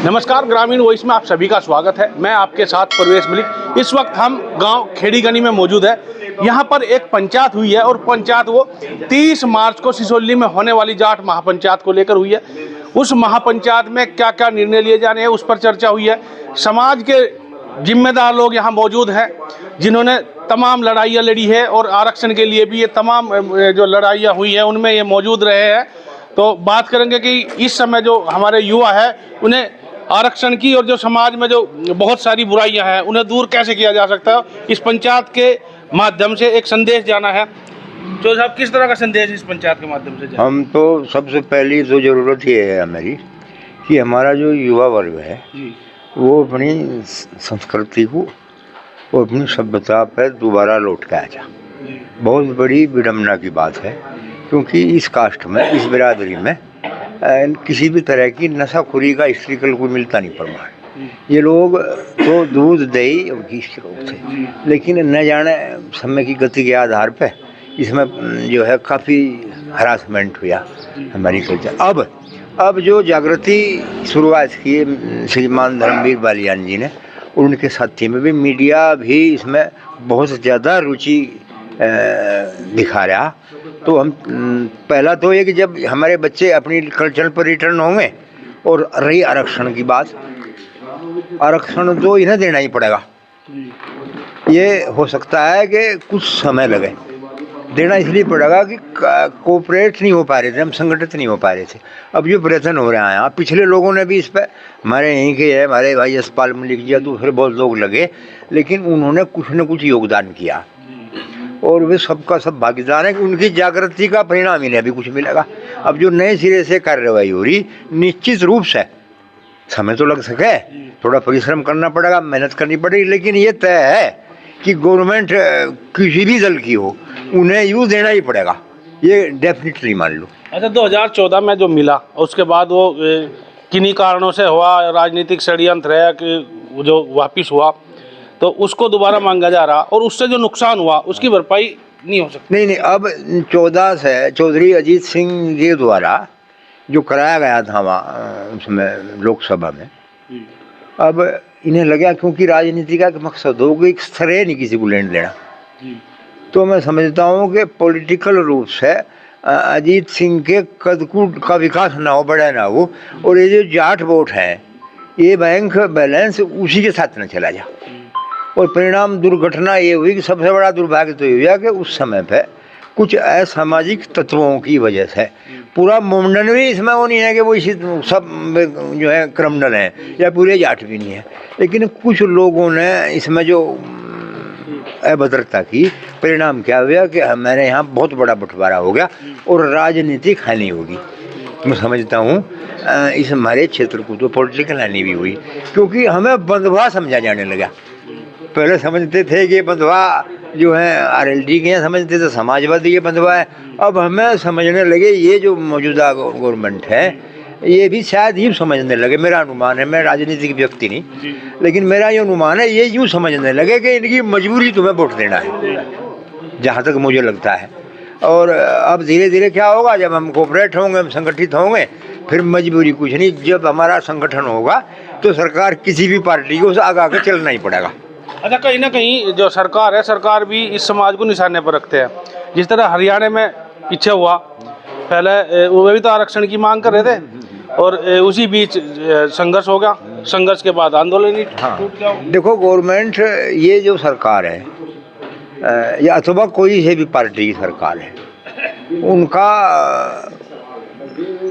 नमस्कार, ग्रामीण वॉइस में आप सभी का स्वागत है। मैं आपके साथ प्रवेश मलिक। इस वक्त हम गांव खेड़ीगनी में मौजूद है। यहां पर एक पंचायत हुई है और पंचायत वो 30 मार्च को सिसोली में होने वाली जाट महापंचायत को लेकर हुई है। उस महापंचायत में क्या क्या निर्णय लिए जाने हैं उस पर चर्चा हुई है। समाज के जिम्मेदार लोग यहाँ मौजूद हैं जिन्होंने तमाम लड़ाइयाँ लड़ी है और आरक्षण के लिए भी ये तमाम जो लड़ाइयाँ हुई हैं उनमें ये मौजूद रहे हैं। तो बात करेंगे कि इस समय जो हमारे युवा है उन्हें आरक्षण की और जो समाज में जो बहुत सारी बुराइयां हैं उन्हें दूर कैसे किया जा सकता है, इस पंचायत के माध्यम से एक संदेश जाना है। तो साहब, किस तरह का संदेश इस पंचायत के माध्यम से जाना? हम तो सबसे पहली तो ज़रूरत ये है हमारी कि हमारा जो युवा वर्ग है वो अपनी संस्कृति को और अपनी सभ्यता पर दोबारा लौट के आ जा। बहुत बड़ी विडम्बना की बात है क्योंकि इस कास्ट में, इस बिरादरी में किसी भी तरह की नशाखोरी का स्त्री कल को मिलता नहीं प्रमाण। ये लोग तो दूध दही और घी के लोग थे, लेकिन न जाने समय की गति के आधार पे इसमें जो है काफ़ी हरासमेंट हुआ हमारी कल्चर। अब जो जागृति शुरुआत की श्रीमान धर्मवीर बालियान जी ने, उनके साथी में भी मीडिया भी इसमें बहुत ज़्यादा रुचि दिखा रहा। तो हम पहला तो ये कि जब हमारे बच्चे अपनी कल्चर पर रिटर्न होंगे, और रही आरक्षण की बात, आरक्षण तो इन्हें देना ही पड़ेगा। ये हो सकता है कि कुछ समय लगे, देना इसलिए पड़ेगा कि कोऑपरेट नहीं हो पा रहे थे, हम संगठित नहीं हो पा रहे थे। अब जो प्रयत्न हो रहे हैं, पिछले लोगों ने भी इस पर, हमारे यहीं के है हमारे भाई यशपाल मलिक जी, दूसरे बहुत लोग लगे, लेकिन उन्होंने कुछ न कुछ योगदान किया और वे सबका सब भागीदार है कि उनकी जागृति का परिणाम इन्हें भी कुछ मिलेगा। अब जो नए सिरे से कार्रवाई हो रही, निश्चित रूप से समय तो लग सके, थोड़ा परिश्रम करना पड़ेगा, मेहनत करनी पड़ेगी, लेकिन ये तय है कि गवर्नमेंट किसी भी दल की हो उन्हें यूँ देना ही पड़ेगा, ये डेफिनेटली मान लो। अच्छा, 2014 में जो मिला उसके बाद वो किन्हीं कारणों से हुआ, राजनीतिक षड्यंत्र है कि जो वापिस हुआ, तो उसको दोबारा मांगा जा रहा और उससे जो नुकसान हुआ उसकी भरपाई नहीं हो सकती। नहीं, अब 14 से चौधरी अजीत सिंह जी द्वारा जो कराया गया था वहाँ उसमें लोकसभा में, अब इन्हें लगा क्योंकि राजनीति का एक मकसद हो कि श्रेय नहीं किसी को लेने देना, तो मैं समझता हूँ कि पॉलिटिकल रूप से अजीत सिंह के कदकूट का विकास ना हो, बड़ा ना हो, और ये जो जाट वोट है ये बैंक बैलेंस उसी के साथ न चला जा। और परिणाम दुर्घटना ये हुई कि सबसे बड़ा दुर्भाग्य तो ये हुआ कि उस समय पे कुछ असामाजिक तत्वों की वजह से पूरा मुंडन भी इसमें वो नहीं है कि वो इसी सब जो है क्रिमिनल हैं या पूरे जाट भी नहीं है, लेकिन कुछ लोगों ने इसमें जो अभद्रता की, परिणाम क्या हुआ कि हमारे यहाँ बहुत बड़ा बंटवारा हो गया और राजनीतिक हानि होगी। मैं समझता हूँ इस हमारे क्षेत्र को तो पॉलिटिकल हानि भी हुई क्योंकि हमें बंधुआ समझा जाने लगा। पहले समझते थे कि बंधुआ जो है आरएलडी के यहाँ समझते थे, समाजवादी के बंधुआ है। अब हमें समझने लगे ये जो मौजूदा गवर्नमेंट है ये भी शायद यूँ समझने लगे, मेरा अनुमान है, मैं राजनीतिक व्यक्ति नहीं, लेकिन मेरा ये अनुमान है ये यूँ समझने लगे कि इनकी मजबूरी तुम्हें वोट देना है, जहाँ तक मुझे लगता है। और अब धीरे धीरे क्या होगा, जब हम कोऑपरेट होंगे, हम संगठित होंगे, फिर मजबूरी कुछ नहीं, जब हमारा संगठन होगा तो सरकार किसी भी पार्टी को आगे आगे चलना ही पड़ेगा। अच्छा, कहीं ना कहीं जो सरकार है, सरकार भी इस समाज को निशाने पर रखते हैं। जिस तरह हरियाणा में पीछे हुआ, पहले वो भी तो आरक्षण की मांग कर रहे थे और उसी बीच संघर्ष हो गया, संघर्ष के बाद आंदोलन ही टूट गया। देखो, गवर्नमेंट ये जो सरकार है या अथवा कोई से भी पार्टी की सरकार है, उनका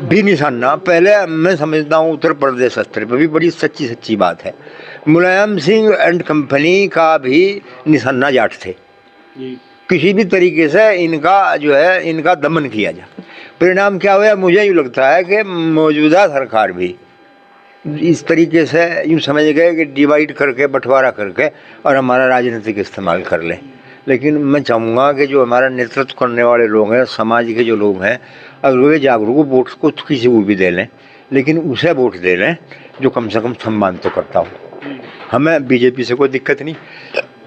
भी निशाना पहले मैं समझता हूँ उत्तर प्रदेश स्तर पर भी बड़ी सच्ची बात है। मुलायम सिंह एंड कंपनी का भी निशाना जाट थे, किसी भी तरीके से इनका जो है इनका दमन किया जाए। परिणाम क्या हुआ, मुझे यूँ लगता है कि मौजूदा सरकार भी इस तरीके से यूँ समझ गए कि डिवाइड करके, बंटवारा करके और हमारा राजनीतिक इस्तेमाल कर लें। लेकिन मैं चाहूँगा कि जो हमारा नेतृत्व करने वाले लोग हैं, समाज के जो लोग हैं, अगर वे जागरूक वोट को किसी को भी दे लें, लेकिन उसे वोट दे लें जो कम से कम सम्मान तो करता हो। हमें बीजेपी से कोई दिक्कत नहीं,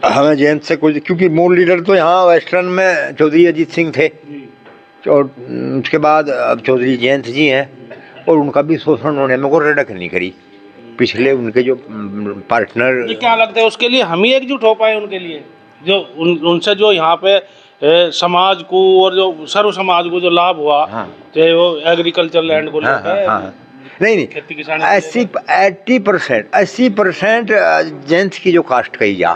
हमें जयंत से कोई, क्योंकि मूल लीडर तो यहाँ वेस्टर्न में चौधरी अजीत सिंह थे और उसके बाद अब चौधरी जयंत जी हैं, और उन्होंने भी शोषण होने में कोई रिडक नहीं करी। पिछले उनके जो पार्टनर, ये क्या लगता है उसके लिए हम ही एकजुट हो पाए उनके लिए, जो उनसे जो यहाँ पे समाज को और जो सर्व समाज को जो लाभ हुआ, हाँ। चाहे वो एग्रीकल्चर लैंड को हाँ, लेकर, हाँ, हाँ। नहीं खेती किसानी 80% जेंट्स की जो कास्ट कही जा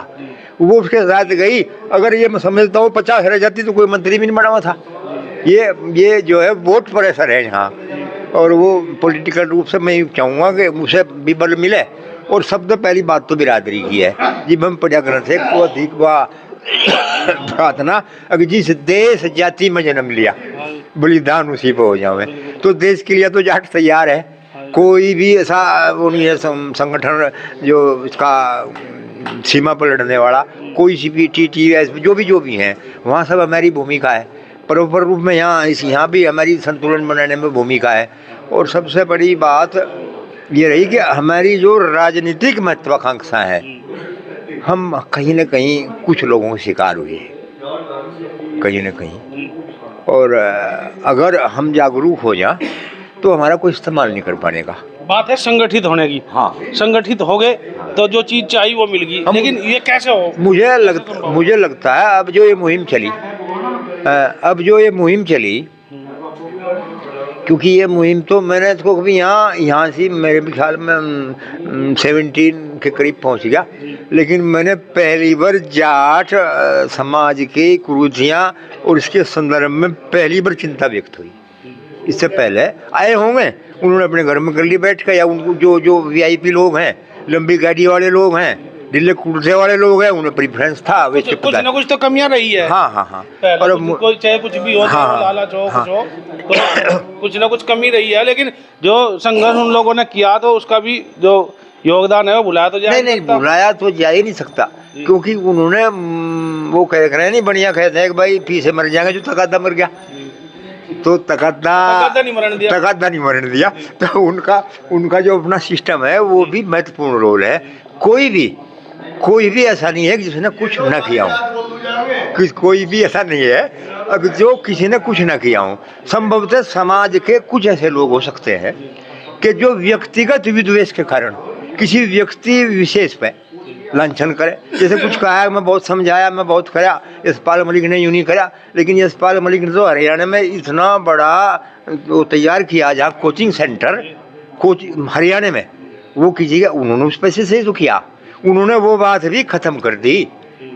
वो उसके साथ गई। अगर ये मैं समझता हूँ 50 रह जाती तो कोई मंत्री भी नहीं बना हुआ था। ये जो है वोट प्रेशर है यहाँ, और वो पॉलिटिकल रूप से मैं चाहूँगा कि उसे भी बल मिले। और सबसे पहली बात तो बिरादरी की है, जब हम प्रजागरण से को अधिक प्रार्थना, अगर जिस देश जाति में जन्म लिया बलिदान उसी पे हो जावे, तो देश के लिए तो जाट तैयार है। कोई भी ऐसा वो नहीं है संगठन जो इसका सीमा पर लड़ने वाला, कोई सी भी TTS जो भी हैं वहाँ सब हमारी भूमिका है प्रॉपर रूप में। यहाँ भी हमारी संतुलन बनाने में भूमिका है। और सबसे बड़ी बात ये रही कि हमारी जो राजनीतिक महत्वाकांक्षा है, हम कहीं न कहीं कुछ लोगों के शिकार हुए कहीं न कहीं। और अगर हम जागरूक हो जाए तो हमारा कोई इस्तेमाल नहीं कर पाने का। बात है संगठित होने की। हाँ, संगठित हो गए तो जो चीज चाहिए वो मिल गई, लेकिन ये कैसे हो? मुझे लगता है अब जो ये मुहिम चली, क्योंकि ये मुहिम तो मैंने इसको कभी यहाँ से मेरे भी ख्याल में 17 के करीब पहुँच गया, लेकिन मैंने पहली बार जाट समाज की कुरीतियाँ और इसके संदर्भ में पहली बार चिंता व्यक्त हुई। इससे पहले आए होंगे, उन्होंने अपने घर में कर ली बैठ कर, या उनको जो VIP लोग हैं, लंबी गाड़ी वाले लोग हैं, दिल्ली कुर्से वाले लोग हैं, उन्हें प्रेफरेंस था। कुछ ना कुछ तो कमियां रही है। हाँ। और कोई चाहे कुछ भी हो, लालच हो, कुछ हो, तो कुछ ना कुछ कमी रही है। लेकिन जो संघर्ष उन लोगों ने किया तो उसका भी जो योगदान है वो भुलाया तो जा नहीं भुलाया तो जा ही नहीं सकता, क्योंकि उन्होंने वो कह रहे नहीं बढ़िया कहते हैं कि भाई पीछे मर जाएंगे जो तकादा मर गया, तो तकादा नहीं मरने दिया। तो उनका जो अपना सिस्टम है वो भी महत्वपूर्ण रोल है। कोई भी ऐसा नहीं है कि जिसने कुछ न किया हो, कोई भी ऐसा नहीं है अब जो किसी ने कुछ न किया हो। संभवतः समाज के कुछ ऐसे लोग हो सकते हैं कि जो व्यक्तिगत विद्वेष के कारण किसी व्यक्ति विशेष पे लांछन करे। जैसे कुछ कहा, मैं बहुत समझाया, मैं बहुत करा, यशपाल मलिक ने यूँ नहीं करा, लेकिन यशपाल मलिक ने तो हरियाणा में इतना बड़ा वो तैयार किया जहाँ कोचिंग सेंटर हरियाणा में वो कीजिएगा, उन्होंने उस पैसे से तो किया, उन्होंने वो बात भी ख़त्म कर दी।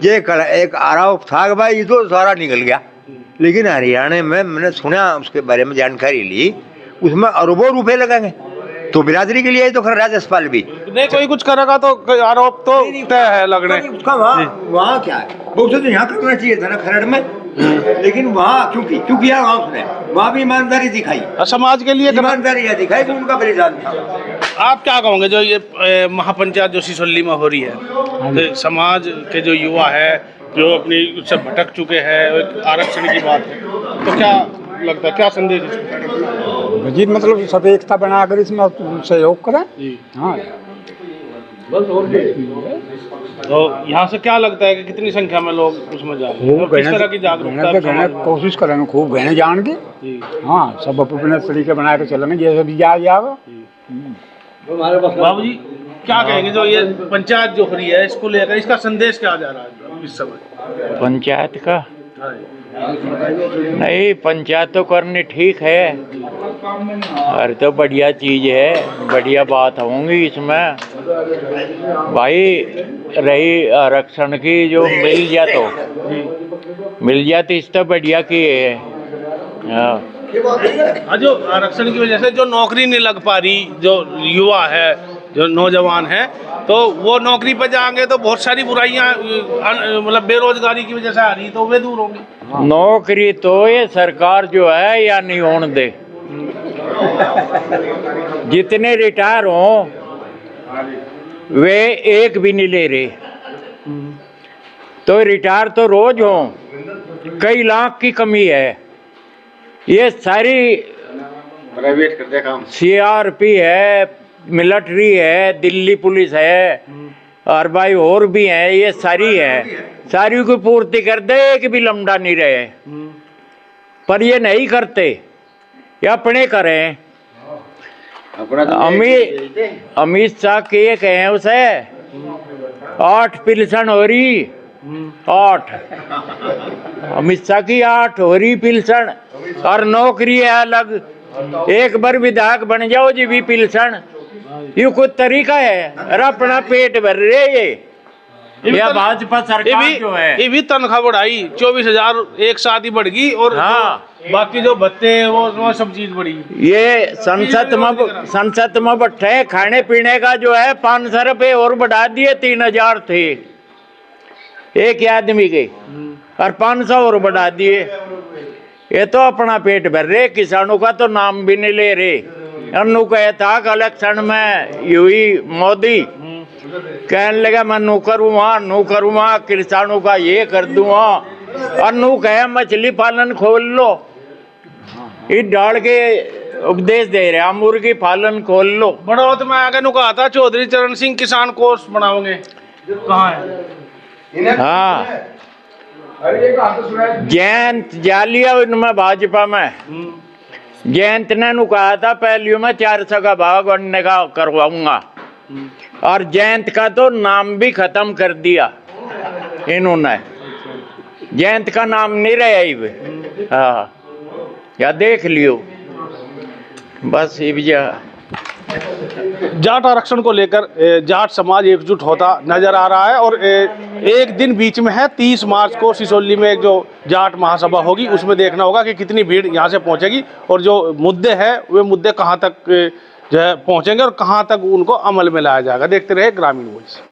ये एक आरोप था कि भाई ये तो सारा निकल गया, लेकिन हरियाणा में मैंने सुना, उसके बारे में जानकारी ली, उसमें अरबों रुपए लगेंगे। तो बिरादरी के लिए तो खैर राजस्थान भी नहीं, कोई कुछ करेगा तो आरोप तो तय है लगने। उसका वहाँ क्या है, वो तो यहाँ करना चाहिए था ना खरड़ में, लेकिन वहाँ क्योंकि वहाँ भी ईमानदारी दिखाई, समाज के लिए ईमानदारी दिखाई, तो उनका बलिदान था। आप क्या कहोगे जो ये महापंचायत जो सिसोली में हो रही है, तो समाज के जो युवा है जो अपनी उससे भटक चुके हैं, आरक्षण की बात है, तो क्या लगता है, क्या संदेश जी? मतलब सब एकता बनाकर इसमें सहयोग करें। हाँ, बस और तो यहाँ से क्या लगता है कि कितनी संख्या में लोग उसमें जाएंगे, किस तरह की जागरूकता कोशिश करेंगे, खूब गहने जान के। हाँ, सब अपने तरीके बना के चलेंगे, जैसे भी जाएगा। बाबू जी क्या कहेंगे जो ये पंचायत जो हो रही है इसको लेकर, इसका संदेश क्या जा रहा है इस समय? पंचायत का नहीं, पंचायत तो करनी ठीक है, और तो बढ़िया चीज़ है, बढ़िया बात होंगी इसमें। भाई रही आरक्षण की, जो मिल जाती इस तो बढ़िया की है। हाँ, जो आरक्षण की वजह से जो नौकरी नहीं लग पा रही, जो युवा है, जो नौजवान है, तो वो नौकरी पर जाएंगे तो बहुत सारी बुराइयां, मतलब बेरोजगारी की वजह से आ रही, तो वे दूर होंगी। नौकरी तो ये सरकार जो है या नहीं होने दे, जितने रिटायर हों वे एक भी नहीं ले रहे, तो रिटायर तो रोज हों, कई लाख की कमी है। ये सारी प्राइवेट करते काम, CRP है, मिलिट्री है, दिल्ली पुलिस है, और भाई और भी है, ये सारी है, सारी की पूर्ति कर दे, एक भी लमड़ा नहीं रहे, पर ये नहीं करते, ये अपने करें। अमित शाह के कहे उसे 8 पिलसन हो रही, 8 अमित शाह की 8 हो रही पिलसन, और नौकरी है अलग। एक बार विधायक बन जाओ जी भी पिलसन, ये कोई तरीका है? और अपना पेट भर रहे ये भाजपा सरकार जो है, ये भी तनख्वाह बढ़ाई 24,000 एक साथ ही बढ़ गई, और हाँ। बाकी जो भत्ते हैं वो सब चीज बढ़ी। ये संसद में बैठे खाने पीने का जो है 500 रुपये और बढ़ा दिए, 3,000 थे एक आदमी के, और 500 और बढ़ा दिए। ये तो अपना पेट भर रहे, किसानों का तो नाम भी नहीं ले रहे। अन्नू कहा था इलेक्शन में यूही मोदी कहने लगा मैं नू करूँगा किसानों का ये कर दूंगा, और नू कहे मछली पालन खोल लो, इस डाल के उपदेश दे रहे हैं मुर्गी पालन खोल लो। बड़ा तो मैं आगे नु कहा था चौधरी चरण सिंह किसान कोष बनाओगे, कहाँ है? हाँ, जयंत जालिया उनमें भाजपा में, जयंत ने नु कहा था पहली में 400 का भाग बनने का करवाऊंगा, और जयंत का तो नाम भी खत्म कर दिया इन्होंने, जयंत का नाम नहीं रहा। हाँ, या देख लियो बस। जाट आरक्षण को लेकर जाट समाज एकजुट होता नजर आ रहा है, और एक दिन बीच में है 30 मार्च को सिसोली में एक जो जाट महासभा होगी, उसमें देखना होगा कि कितनी भीड़ यहाँ से पहुँचेगी, और जो मुद्दे हैं वे मुद्दे कहाँ तक जो है पहुँचेंगे और कहाँ तक उनको अमल में लाया जाएगा। देखते रहे ग्रामीण वॉइस।